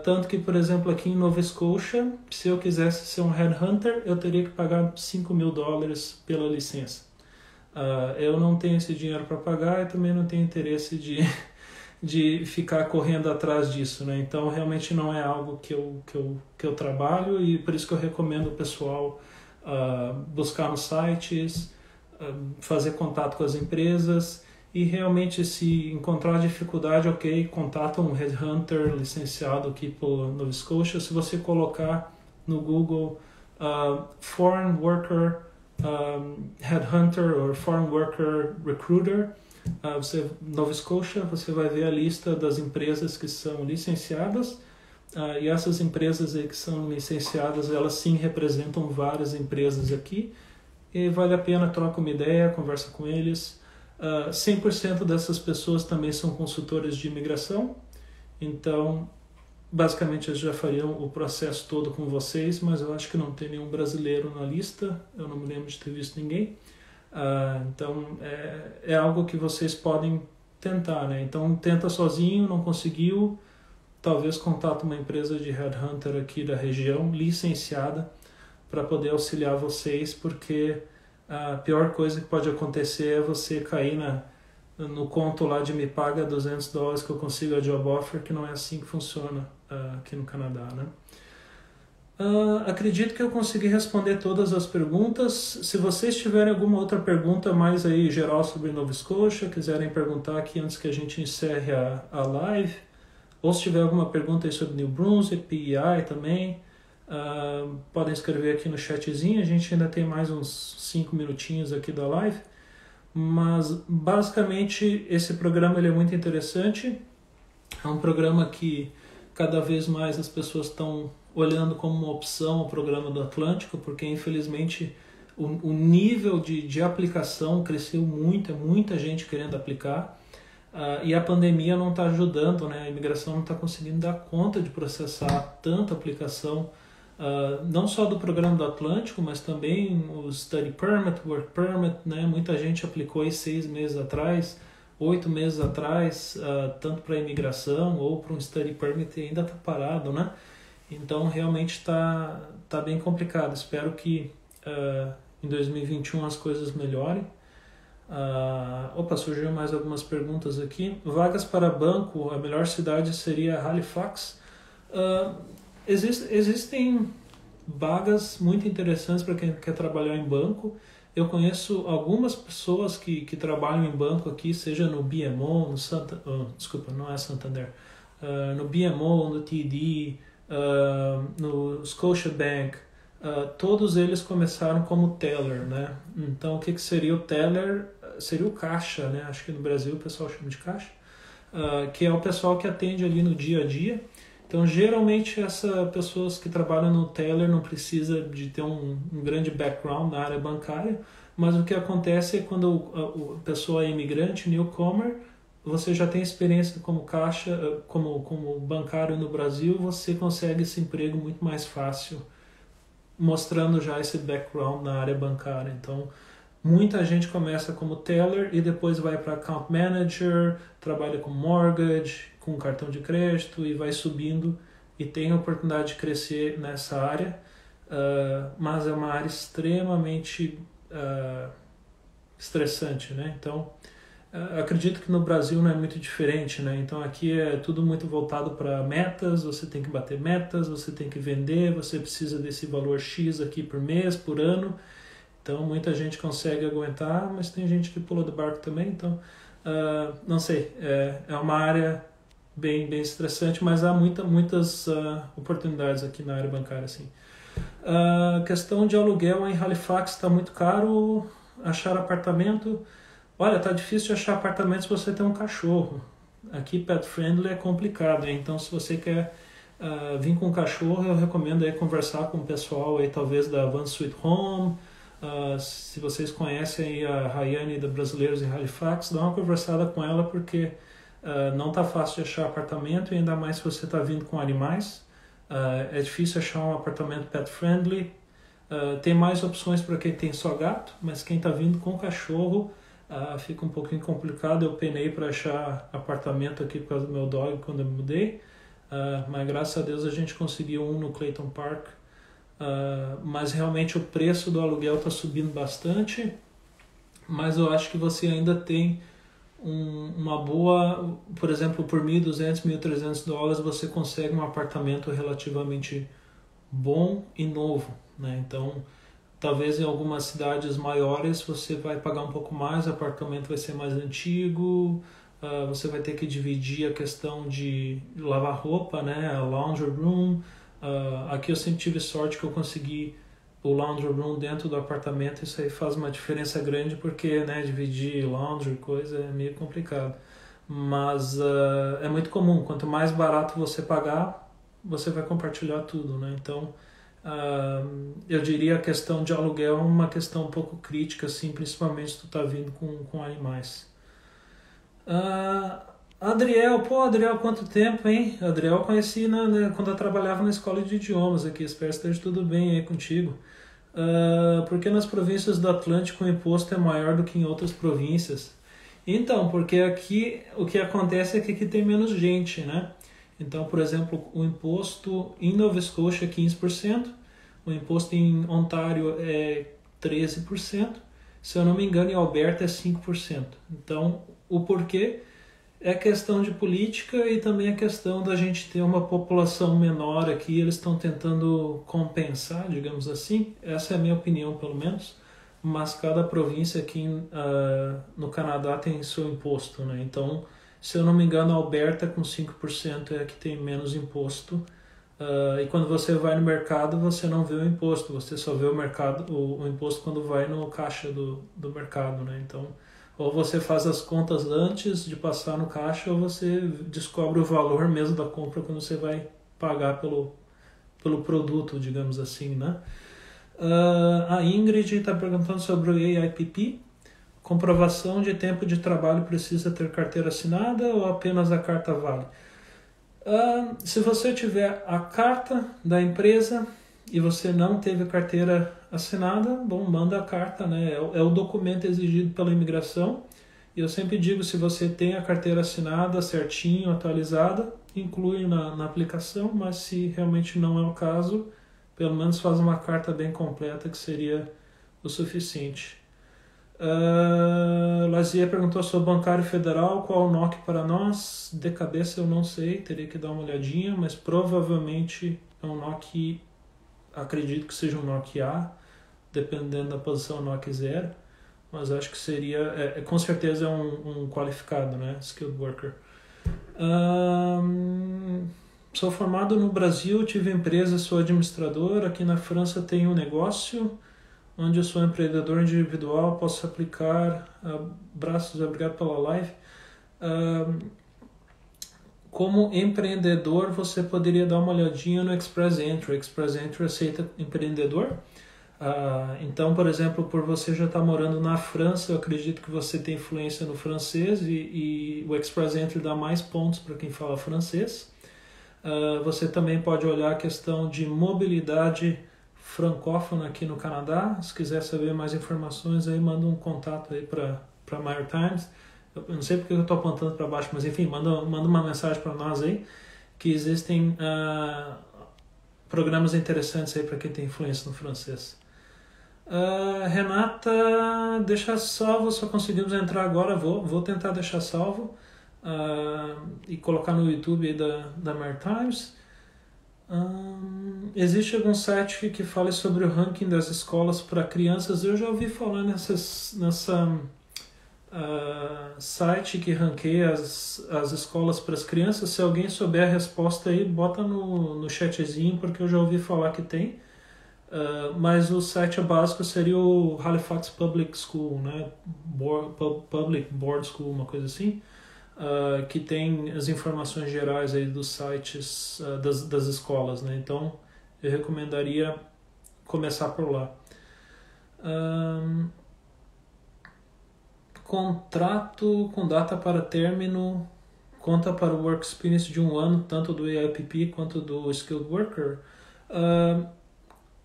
Speaker 1: tanto que, por exemplo, aqui em Nova Scotia, se eu quisesse ser um Headhunter, eu teria que pagar $5.000 pela licença. Eu não tenho esse dinheiro para pagar e também não tenho interesse de ficar correndo atrás disso, né? Então realmente não é algo que eu trabalho e por isso que eu recomendo o pessoal buscar nos sites, fazer contato com as empresas e realmente se encontrar dificuldade, ok, contata um Headhunter licenciado aqui por Nova Scotia. Se você colocar no Google Foreign Worker Headhunter ou Foreign Worker Recruiter, Nova Scotia, você vai ver a lista das empresas que são licenciadas e essas empresas aí que são licenciadas, elas sim representam várias empresas aqui e vale a pena, troca uma ideia, conversa com eles. 100% dessas pessoas também são consultores de imigração, então basicamente eles já fariam o processo todo com vocês, mas eu acho que não tem nenhum brasileiro na lista, eu não me lembro de ter visto ninguém. Então é algo que vocês podem tentar, né? Então tenta sozinho, não conseguiu, talvez contate uma empresa de Headhunter aqui da região, licenciada, para poder auxiliar vocês, porque a pior coisa que pode acontecer é você cair no conto lá de me paga $200 que eu consigo a job offer, que não é assim que funciona aqui no Canadá, né? Acredito que eu consegui responder todas as perguntas. Se vocês tiverem alguma outra pergunta mais aí geral sobre Nova Scotia, quiserem perguntar aqui antes que a gente encerre a live, ou se tiver alguma pergunta aí sobre New Brunswick, PEI também, podem escrever aqui no chatzinho. A gente ainda tem mais uns 5 minutinhos aqui da live. Mas basicamente esse programa ele é muito interessante. É um programa que cada vez mais as pessoas estão olhando como uma opção o programa do Atlântico, porque infelizmente o nível de aplicação cresceu muito, é muita gente querendo aplicar, e a pandemia não está ajudando, né? A imigração não está conseguindo dar conta de processar tanta aplicação, não só do programa do Atlântico, mas também o Study Permit, Work Permit, né? Muita gente aplicou aí 6 meses atrás, 8 meses atrás, tanto para imigração ou para um Study Permit, e ainda está parado, né? Então realmente está bem complicado. Espero que em 2021 as coisas melhorem. Surgiram mais algumas perguntas aqui. Vagas para banco, a melhor cidade seria Halifax. Existem vagas muito interessantes para quem quer trabalhar em banco. Eu conheço algumas pessoas que trabalham em banco aqui, seja no BMO, no BMO, no TD, no Scotiabank. Todos eles começaram como teller, né? Então o que seria o teller? Seria o caixa, né? Acho que no Brasil o pessoal chama de caixa, que é o pessoal que atende ali no dia a dia. Então geralmente essas pessoas que trabalham no teller não precisa de ter um grande background na área bancária, mas o que acontece é quando a pessoa é imigrante, newcomer, você já tem experiência como caixa, como bancário no Brasil, você consegue esse emprego muito mais fácil, mostrando já esse background na área bancária. Então, muita gente começa como teller e depois vai para account manager, trabalha com mortgage, com cartão de crédito e vai subindo e tem a oportunidade de crescer nessa área, mas é uma área extremamente estressante, né? Então, acredito que no Brasil não é muito diferente, né? Então aqui é tudo muito voltado para metas, você tem que bater metas, você tem que vender, você precisa desse valor X aqui por mês, por ano. Então muita gente consegue aguentar, mas tem gente que pula do barco também, então não sei, é uma área bem estressante, mas há muitas oportunidades aqui na área bancária, assim. Questão de aluguel em Halifax está muito caro, achar apartamento. Olha, tá difícil de achar apartamento se você tem um cachorro. Aqui pet friendly é complicado, né? Então se você quer vir com um cachorro, eu recomendo aí conversar com o pessoal aí, talvez da One Sweet Home. Se vocês conhecem a Rayane da Brasileiros em Halifax, dá uma conversada com ela, porque não tá fácil de achar apartamento, e ainda mais se você está vindo com animais. É difícil achar um apartamento pet friendly. Tem mais opções para quem tem só gato, mas quem está vindo com cachorro fica um pouquinho complicado. Eu penei para achar apartamento aqui por causa do meu dog quando eu me mudei, mas graças a Deus a gente conseguiu um no Clayton Park. Mas realmente o preço do aluguel está subindo bastante, mas eu acho que você ainda tem uma boa, por exemplo, por $1.200, $1.300 você consegue um apartamento relativamente bom e novo, né? Então talvez em algumas cidades maiores você vai pagar um pouco mais, o apartamento vai ser mais antigo, você vai ter que dividir a questão de lavar roupa, né? A laundry room. Aqui eu sempre tive sorte que eu consegui o laundry room dentro do apartamento. Isso aí faz uma diferença grande, porque, né, dividir laundry, coisa, é meio complicado. Mas é muito comum, quanto mais barato você pagar, você vai compartilhar tudo, né? Então, eu diria a questão de aluguel é uma questão um pouco crítica, assim, principalmente se tu tá vindo com animais. Adriel, quanto tempo, hein? Adriel eu conheci quando eu trabalhava na escola de idiomas aqui. Espero que esteja tudo bem aí contigo. Porque nas províncias do Atlântico o imposto é maior do que em outras províncias? Então, porque aqui o que acontece é que aqui tem menos gente, né? Então, por exemplo, o imposto em Nova Scotia é 15%, o imposto em Ontário é 13%, se eu não me engano em Alberta é 5%. Então, o porquê É questão de política e também a questão da gente ter uma população menor aqui, eles estão tentando compensar, digamos assim. Essa é a minha opinião, pelo menos. Mas cada província aqui no Canadá tem seu imposto, né? Então, se eu não me engano, a Alberta com 5% é a que tem menos imposto. E quando você vai no mercado, você não vê o imposto, você só vê o imposto quando vai no caixa do mercado, né? Então, ou você faz as contas antes de passar no caixa, ou você descobre o valor mesmo da compra quando você vai pagar pelo produto, digamos assim, né? A Ingrid está perguntando sobre o AIPP. Comprovação de tempo de trabalho precisa ter carteira assinada ou apenas a carta vale? Se você tiver a carta da empresa e você não teve carteira assinada, bom, manda a carta, né? É o documento exigido pela imigração. E eu sempre digo, se você tem a carteira assinada certinho, atualizada, inclui na aplicação, mas se realmente não é o caso, pelo menos faz uma carta bem completa que seria o suficiente. Lazia perguntou sobre o bancário federal, qual o NOC para nós? De cabeça eu não sei, teria que dar uma olhadinha, mas provavelmente é um NOC, acredito que seja um NOC A, dependendo da posição NOC 0, mas acho que seria, com certeza é um qualificado, né? Skilled worker. Sou formado no Brasil, tive empresa, sou administrador, aqui na França tenho um negócio onde eu sou empreendedor individual, posso aplicar, braços, obrigado pela live. Como empreendedor, você poderia dar uma olhadinha no Express Entry. Express Entry aceita empreendedor. Então, por exemplo, por você já estar morando na França, eu acredito que você tem influência no francês e o Express Entry dá mais pontos para quem fala francês. Você também pode olhar a questão de mobilidade francófona aqui no Canadá. Se quiser saber mais informações, aí manda um contato aí para Maritimes. Eu não sei porque eu estou apontando para baixo, mas enfim, manda uma mensagem para nós aí, que existem programas interessantes aí para quem tem influência no francês. Renata, deixa salvo, só conseguimos entrar agora, vou tentar deixar salvo e colocar no YouTube aí da Maritimes. Existe algum site que fale sobre o ranking das escolas para crianças? Eu já ouvi falar nessa site que ranqueia as escolas para as crianças. Se alguém souber a resposta aí, bota no chatzinho, porque eu já ouvi falar que tem. Mas o site básico seria o Halifax Public School, né? Public Board School, uma coisa assim. Que tem as informações gerais aí dos sites das escolas, né? Então eu recomendaria começar por lá. Contrato com data para término conta para o Work Experience de 1 ano, tanto do AIPP quanto do Skilled Worker.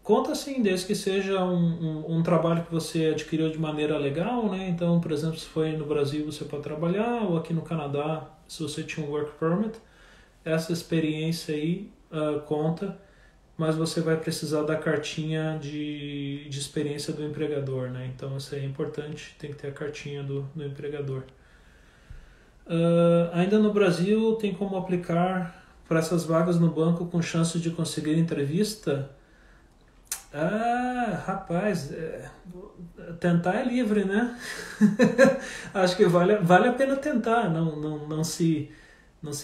Speaker 1: Conta sim, desde que seja um trabalho que você adquiriu de maneira legal, né? Então, por exemplo, se foi no Brasil você pode trabalhar, ou aqui no Canadá, se você tinha um Work Permit, essa experiência aí conta, mas você vai precisar da cartinha de experiência do empregador, né? Então, isso aí é importante, tem que ter a cartinha do empregador. Ainda no Brasil, tem como aplicar para essas vagas no banco com chance de conseguir entrevista? Rapaz, tentar é livre, né? Acho que vale a pena tentar, não se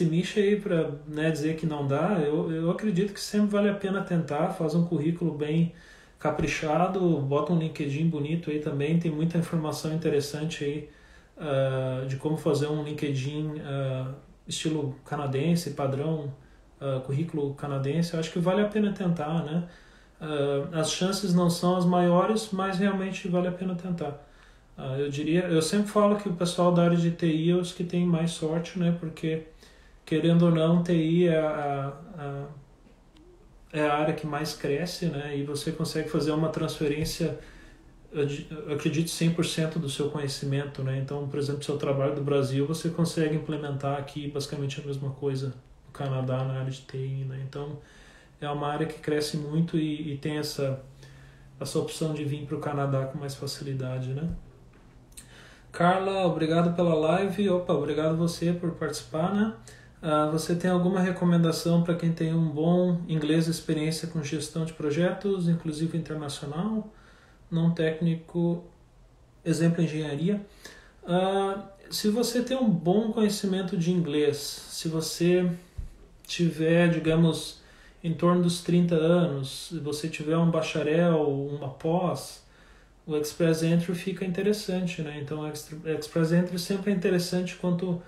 Speaker 1: mexa aí para, né, dizer que não dá. Eu acredito que sempre vale a pena tentar, faz um currículo bem caprichado, bota um LinkedIn bonito aí também, tem muita informação interessante aí de como fazer um LinkedIn estilo canadense, padrão, currículo canadense. Eu acho que vale a pena tentar, né? As chances não são as maiores, mas realmente vale a pena tentar. Eu sempre falo que o pessoal da área de TI é os que têm mais sorte, né? Porque, querendo ou não, TI é a área que mais cresce, né? E você consegue fazer uma transferência, eu acredito, 100% do seu conhecimento, né? Então, por exemplo, seu trabalho do Brasil, você consegue implementar aqui basicamente a mesma coisa no Canadá, na área de TI, né? Então, é uma área que cresce muito e tem essa opção de vir para o Canadá com mais facilidade, né? Carla, obrigado pela live. Opa, obrigado você por participar, né? Você tem alguma recomendação para quem tem um bom inglês e experiência com gestão de projetos, inclusive internacional, não técnico, exemplo engenharia? Se você tem um bom conhecimento de inglês, se você tiver, digamos, em torno dos 30 anos, se você tiver um bacharel, uma pós, o Express Entry fica interessante, né? Então, o Express Entry sempre é interessante quanto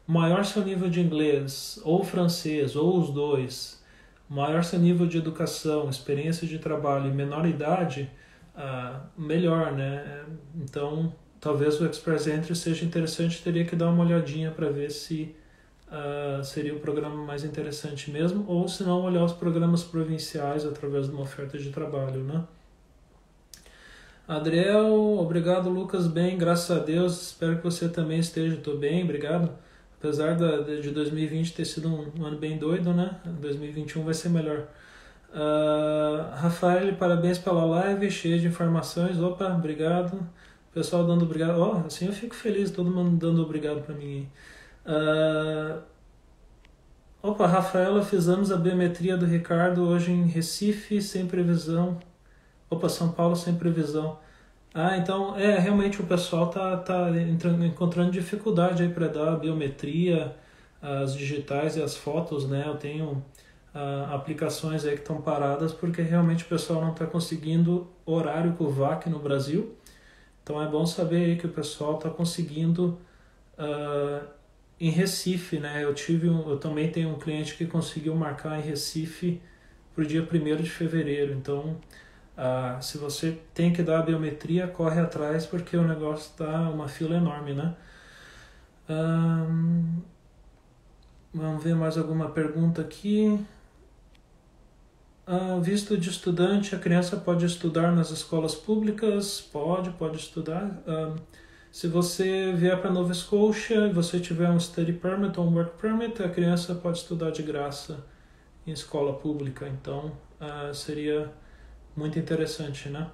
Speaker 1: maior seu nível de inglês, ou francês, ou os dois, maior seu nível de educação, experiência de trabalho e menor idade, melhor, né? Então, talvez o Express Entry seja interessante, teria que dar uma olhadinha para ver se seria o programa mais interessante mesmo, ou se não, olhar os programas provinciais através de uma oferta de trabalho, né? Adriel, obrigado Lucas, bem, graças a Deus, espero que você também esteja, estou bem, obrigado. Apesar de 2020 ter sido um ano bem doido, né? 2021 vai ser melhor. Rafael, parabéns pela live, cheia de informações. Opa, obrigado. Pessoal dando obrigado. Assim eu fico feliz, todo mundo dando obrigado para mim. Opa, Rafaela, fizemos a biometria do Ricardo hoje em Recife, sem previsão. Opa, São Paulo sem previsão. Então, realmente o pessoal tá encontrando dificuldade aí para dar a biometria, as digitais e as fotos, né? Eu tenho aplicações aí que estão paradas porque realmente o pessoal não está conseguindo horário com o VAC no Brasil. Então é bom saber aí que o pessoal está conseguindo em Recife, né? Eu também tenho um cliente que conseguiu marcar em Recife para o dia 1º de fevereiro. Então, se você tem que dar a biometria, corre atrás porque o negócio está uma fila enorme, né? Vamos ver mais alguma pergunta aqui. Visto de estudante, a criança pode estudar nas escolas públicas? Pode estudar. Se você vier para Nova Scotia e você tiver um study permit ou um work permit, a criança pode estudar de graça em escola pública. Então, seria muito interessante, né?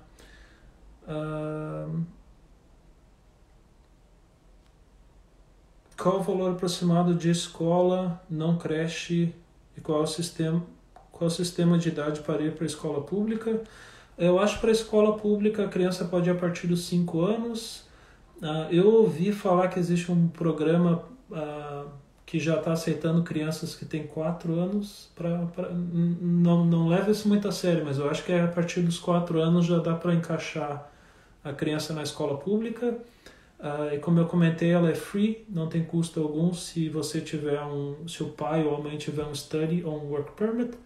Speaker 1: Qual o valor aproximado de escola, não creche, e qual o sistema de idade para ir para a escola pública? Eu acho que para a escola pública a criança pode ir a partir dos 5 anos. Eu ouvi falar que existe um programa que já está aceitando crianças que têm 4 anos. Não leva isso muito a sério, mas eu acho que a partir dos 4 anos já dá para encaixar a criança na escola pública. E como eu comentei, ela é free, não tem custo algum se você tiver se o pai ou a mãe tiver um study ou um work permit.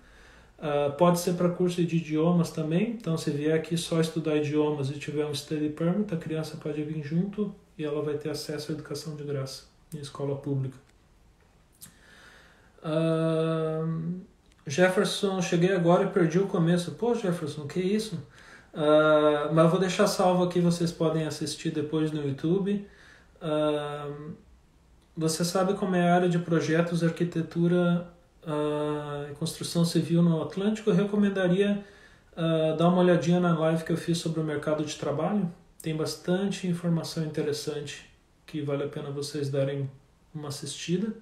Speaker 1: Pode ser para curso de idiomas também, então se vier aqui só estudar idiomas e tiver um study permit, a criança pode vir junto e ela vai ter acesso à educação de graça em escola pública. Jefferson, cheguei agora e perdi o começo. Pô, Jefferson, que isso? Mas eu vou deixar salvo aqui, vocês podem assistir depois no YouTube. Você sabe como é a área de projetos, arquitetura e construção civil no Atlântico? Eu recomendaria dar uma olhadinha na live que eu fiz sobre o mercado de trabalho. Tem bastante informação interessante que vale a pena vocês darem uma assistida.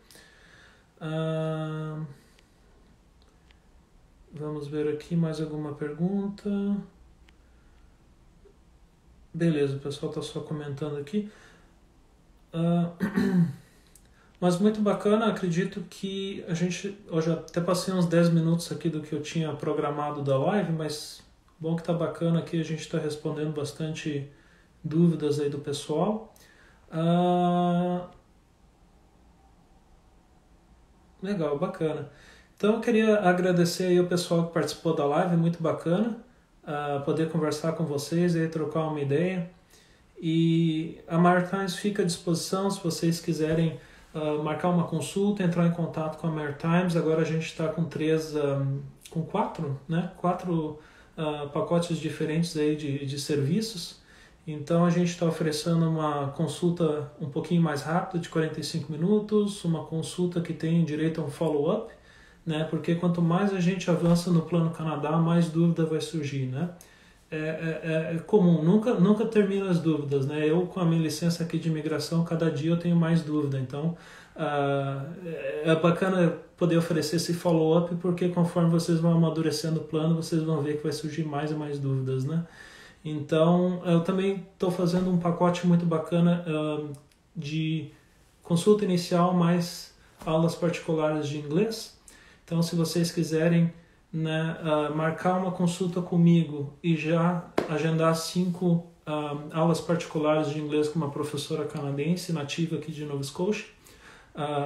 Speaker 1: Vamos ver aqui mais alguma pergunta. Beleza, o pessoal está só comentando aqui. Mas muito bacana, acredito que eu já até passei uns 10 minutos aqui do que eu tinha programado da live, mas bom que tá bacana aqui, a gente está respondendo bastante dúvidas aí do pessoal. Legal, bacana. Então eu queria agradecer aí o pessoal que participou da live, muito bacana poder conversar com vocês e trocar uma ideia. E a Maritimes fica à disposição se vocês quiserem marcar uma consulta, entrar em contato com a Maritimes. Agora a gente está com 4, né? 4 pacotes diferentes aí de serviços. Então a gente está oferecendo uma consulta um pouquinho mais rápida, de 45 minutos, uma consulta que tem direito a um follow-up, né? Porque quanto mais a gente avança no Plano Canadá, mais dúvida vai surgir, né? é comum, nunca termino as dúvidas, né? Eu, com a minha licença aqui de imigração, cada dia eu tenho mais dúvida, então é bacana poder oferecer esse follow-up, porque conforme vocês vão amadurecendo o plano, vocês vão ver que vai surgir mais e mais dúvidas, né? Então, eu também estou fazendo um pacote muito bacana de consulta inicial mais aulas particulares de inglês. Então, se vocês quiserem, né, marcar uma consulta comigo e já agendar 5 aulas particulares de inglês com uma professora canadense nativa aqui de Nova Scotia,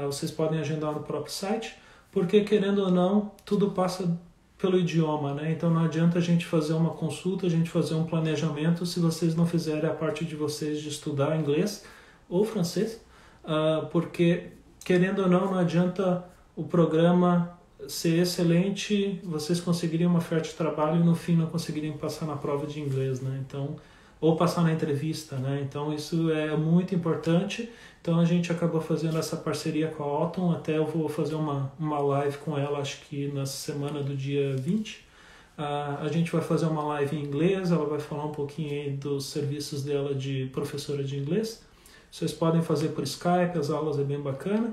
Speaker 1: vocês podem agendar no próprio site, porque, querendo ou não, tudo passa pelo idioma, né? Então não adianta a gente fazer uma consulta, a gente fazer um planejamento se vocês não fizerem a parte de vocês de estudar inglês ou francês, porque, querendo ou não adianta o programa ser excelente, vocês conseguiriam uma oferta de trabalho e no fim não conseguiriam passar na prova de inglês, né? Então, ou passar na entrevista, né? Então isso é muito importante. Então a gente acabou fazendo essa parceria com a Autumn, até eu vou fazer uma live com ela, acho que na semana do dia 20. A gente vai fazer uma live em inglês, ela vai falar um pouquinho aí dos serviços dela de professora de inglês. Vocês podem fazer por Skype, as aulas é bem bacana.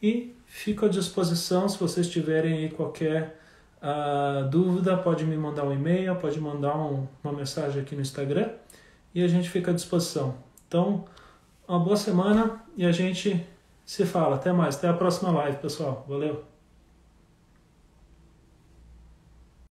Speaker 1: E fico à disposição, se vocês tiverem aí qualquer dúvida, pode me mandar um e-mail, pode mandar uma mensagem aqui no Instagram e a gente fica à disposição. Então, uma boa semana e a gente se fala. Até mais, até a próxima live, pessoal. Valeu!